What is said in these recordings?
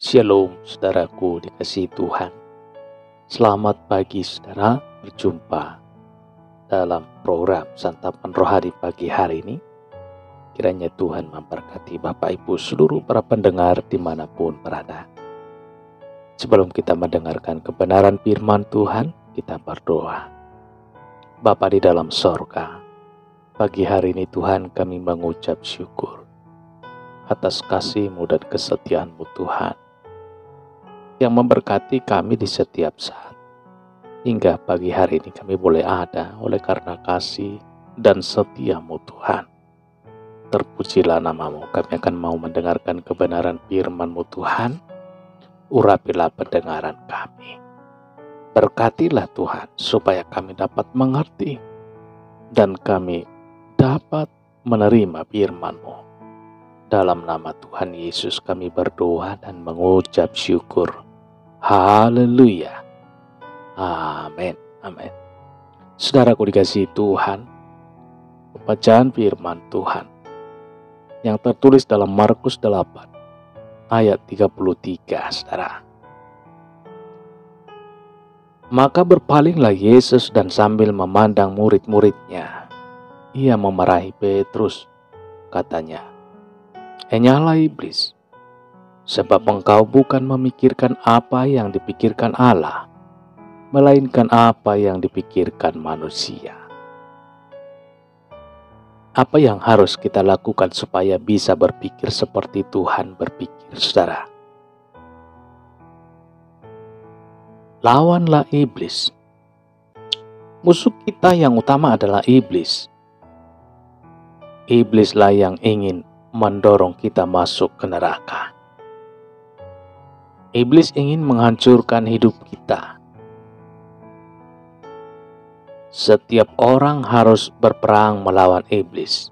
Shalom saudaraku dikasihi Tuhan. Selamat pagi saudara, berjumpa dalam program Santapan Rohani pagi hari ini. Kiranya Tuhan memberkati Bapak Ibu seluruh para pendengar dimanapun berada. Sebelum kita mendengarkan kebenaran firman Tuhan, kita berdoa. Bapa di dalam sorga, pagi hari ini Tuhan kami mengucap syukur atas kasih-Mu dan kesetiaan-Mu Tuhan, yang memberkati kami di setiap saat. Hingga pagi hari ini kami boleh ada oleh karena kasih dan setia-Mu Tuhan. Terpujilah nama-Mu. Kami akan mau mendengarkan kebenaran firman-Mu Tuhan. Urapilah pendengaran kami. Berkatilah Tuhan supaya kami dapat mengerti dan kami dapat menerima firman-Mu. Dalam nama Tuhan Yesus kami berdoa dan mengucap syukur. Haleluya. Amin. Amin. Saudaraku dikasihi Tuhan, pembacaan firman Tuhan yang tertulis dalam Markus 8 ayat 33, saudara. Maka berpalinglah Yesus dan sambil memandang murid-muridnya, ia memarahi Petrus, katanya, "Enyahlah iblis, sebab engkau bukan memikirkan apa yang dipikirkan Allah, melainkan apa yang dipikirkan manusia." Apa yang harus kita lakukan supaya bisa berpikir seperti Tuhan berpikir, saudara? Lawanlah iblis. Musuh kita yang utama adalah iblis. Iblislah yang ingin mendorong kita masuk ke neraka. Iblis ingin menghancurkan hidup kita. Setiap orang harus berperang melawan iblis.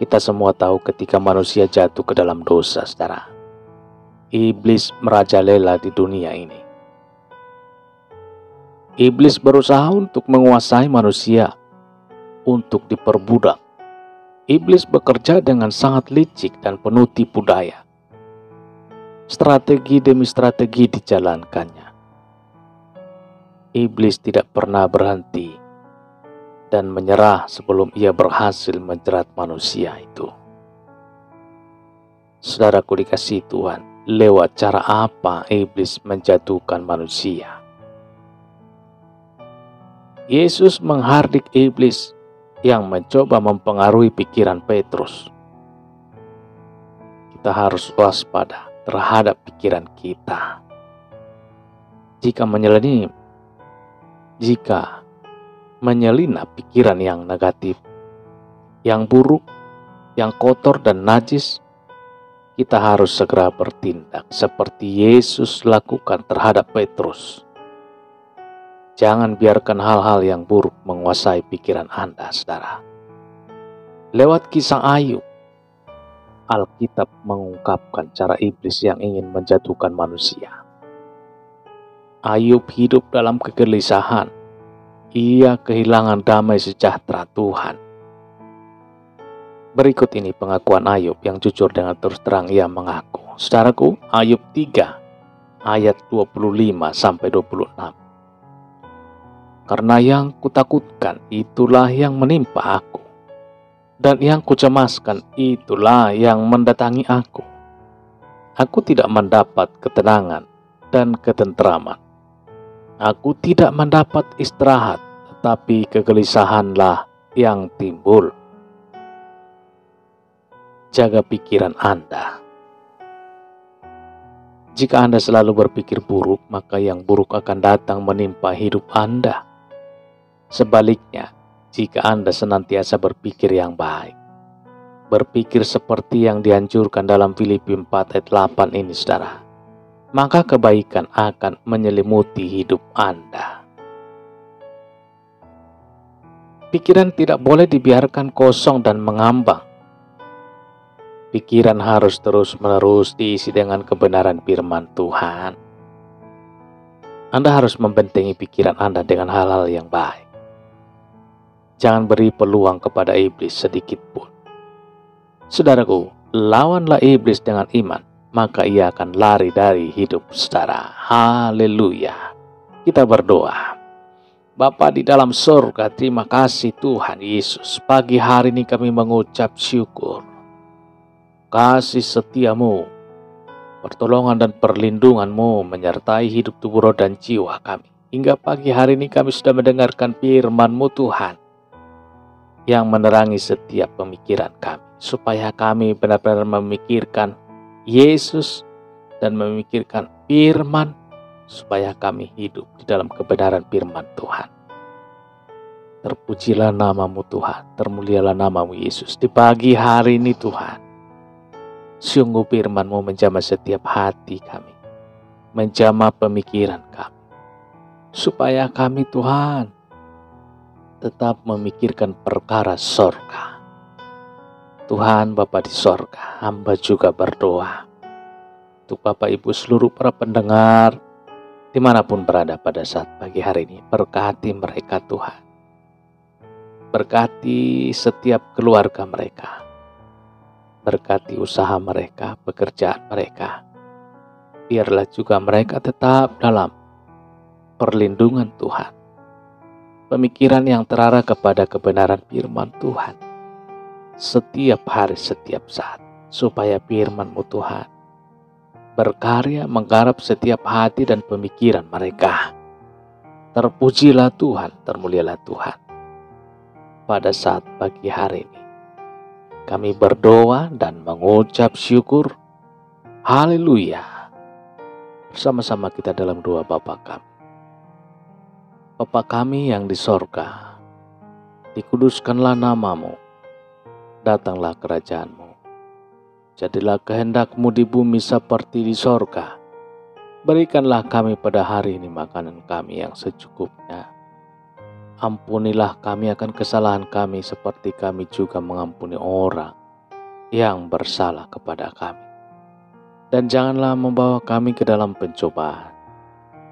Kita semua tahu ketika manusia jatuh ke dalam dosa, saudara, iblis merajalela di dunia ini. Iblis berusaha untuk menguasai manusia, untuk diperbudak. Iblis bekerja dengan sangat licik dan penuh tipu daya. Strategi demi strategi dijalankannya. Iblis tidak pernah berhenti dan menyerah sebelum ia berhasil menjerat manusia itu. Saudaraku dikasihi Tuhan, lewat cara apa iblis menjatuhkan manusia? Yesus menghardik iblis yang mencoba mempengaruhi pikiran Petrus. Kita harus waspada terhadap pikiran kita. Jika menyelinap pikiran yang negatif, yang buruk, yang kotor dan najis, kita harus segera bertindak seperti Yesus lakukan terhadap Petrus. Jangan biarkan hal-hal yang buruk menguasai pikiran Anda, saudara. Lewat kisah Ayub, Alkitab mengungkapkan cara iblis yang ingin menjatuhkan manusia. Ayub hidup dalam kegelisahan. Ia kehilangan damai sejahtera Tuhan. Berikut ini pengakuan Ayub yang jujur dengan terus terang ia mengaku. Saudaraku, Ayub 3 ayat 25-26. Karena yang kutakutkan itulah yang menimpa aku, dan yang kucemaskan itulah yang mendatangi aku. Aku tidak mendapat ketenangan dan ketenteraman. Aku tidak mendapat istirahat, tetapi kegelisahanlah yang timbul. Jaga pikiran Anda. Jika Anda selalu berpikir buruk, maka yang buruk akan datang menimpa hidup Anda. Sebaliknya, jika Anda senantiasa berpikir yang baik, berpikir seperti yang dianjurkan dalam Filipi 4 ayat 8 ini, saudara, maka kebaikan akan menyelimuti hidup Anda. Pikiran tidak boleh dibiarkan kosong dan mengambang. Pikiran harus terus-menerus diisi dengan kebenaran firman Tuhan. Anda harus membentengi pikiran Anda dengan hal-hal yang baik. Jangan beri peluang kepada iblis sedikit pun. Saudaraku, lawanlah iblis dengan iman, maka ia akan lari dari hidup saudara. Haleluya. Kita berdoa. Bapa di dalam surga, terima kasih Tuhan Yesus. Pagi hari ini kami mengucap syukur. Kasih setiamu, pertolongan dan perlindungan-Mu menyertai hidup tubuh roh dan jiwa kami. Hingga pagi hari ini kami sudah mendengarkan firman-Mu Tuhan, yang menerangi setiap pemikiran kami. Supaya kami benar-benar memikirkan Yesus dan memikirkan firman, supaya kami hidup di dalam kebenaran firman Tuhan. Terpujilah nama-Mu Tuhan, termulialah nama-Mu Yesus. Di pagi hari ini Tuhan, sungguh firman-Mu menjamah setiap hati kami, menjamah pemikiran kami, supaya kami Tuhan tetap memikirkan perkara sorga. Tuhan Bapa di sorga, hamba juga berdoa untuk Bapak Ibu seluruh para pendengar dimanapun berada pada saat pagi hari ini. Berkati mereka Tuhan, berkati setiap keluarga mereka, berkati usaha mereka, pekerjaan mereka. Biarlah juga mereka tetap dalam perlindungan Tuhan, pemikiran yang terarah kepada kebenaran firman Tuhan setiap hari, setiap saat, supaya firman-Mu Tuhan berkarya menggarap setiap hati dan pemikiran mereka. Terpujilah Tuhan, termulialah Tuhan. Pada saat pagi hari ini kami berdoa dan mengucap syukur. Haleluya. Bersama-sama kita dalam doa Bapa kami. Bapa kami yang di sorga, dikuduskanlah nama-Mu, datanglah kerajaan-Mu, jadilah kehendak-Mu di bumi seperti di sorga. Berikanlah kami pada hari ini makanan kami yang secukupnya. Ampunilah kami akan kesalahan kami seperti kami juga mengampuni orang yang bersalah kepada kami. Dan janganlah membawa kami ke dalam pencobaan,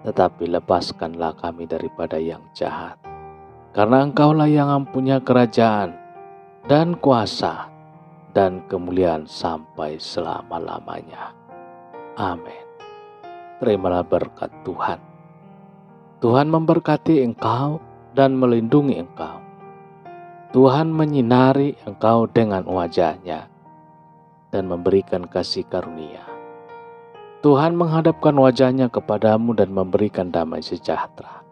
tetapi lepaskanlah kami daripada yang jahat. Karena Engkaulah yang mempunyai kerajaan dan kuasa dan kemuliaan sampai selama-lamanya. Amin. Terimalah berkat Tuhan. Tuhan memberkati engkau dan melindungi engkau. Tuhan menyinari engkau dengan wajah-Nya dan memberikan kasih karunia. Tuhan menghadapkan wajah-Nya kepadamu dan memberikan damai sejahtera.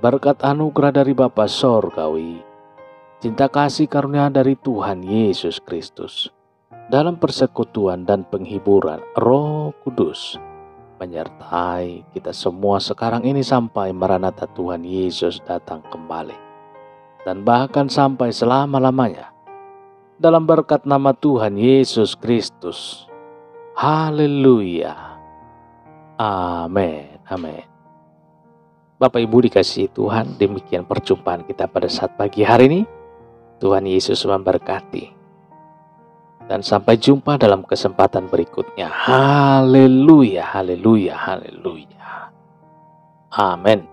Berkat anugerah dari Bapa Sorgawi, cinta kasih karunia dari Tuhan Yesus Kristus, dalam persekutuan dan penghiburan Roh Kudus, menyertai kita semua sekarang ini sampai Maranatha Tuhan Yesus datang kembali, dan bahkan sampai selama-lamanya. Dalam berkat nama Tuhan Yesus Kristus. Haleluya. Amin. Amin. Bapak Ibu dikasihi Tuhan, demikian perjumpaan kita pada saat pagi hari ini. Tuhan Yesus memberkati. Dan sampai jumpa dalam kesempatan berikutnya. Haleluya, haleluya, haleluya. Amin.